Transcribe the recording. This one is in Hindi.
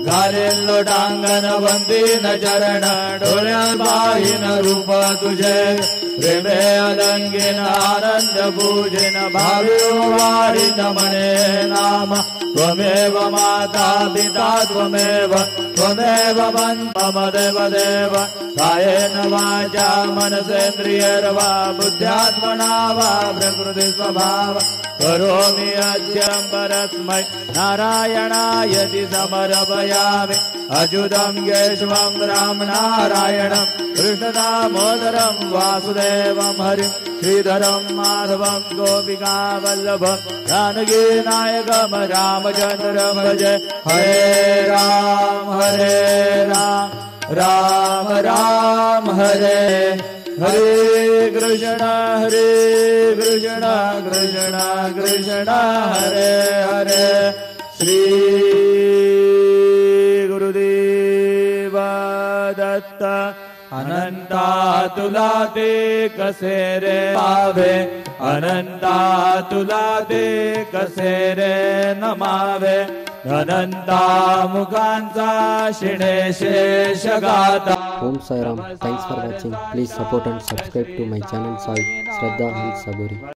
घालील लोटांगण वंदीन चरण डोळ्या पाहिन रूप तुझे प्रेमे अलंगीन आनंद पूजिन भावी वारिन मने नाम त्वमेव माता पिता त्वमेव मम देव देव कायेन वाचा मनसेन्द्रियर्वा बुद्ध्यात्मना वा प्रकृति स्वभाव करोमि अद्यं परस्मै नारायणायति समर्पयामि अच्युतं केशवं राम नारायणं कृष्णदामोदरं वासुदेवं हरिं श्रीधरं माधवं गोपिकावल्लभं जानकीनायकं रामचन्द्रं भजे हरे राम राम राम हरे हरे कृष्ण कृष्ण कृष्ण हरे हरे श्री गुरुदेव दत्त अनंता तुला ते कसे रे पावे अनंता तुला ते कसे रे नमावे अनंता मुखांचा शिणे शेष गाता. Om Sai Ram. Thanks for watching. Please support and subscribe to my channel Sai Shraddha and Saburi.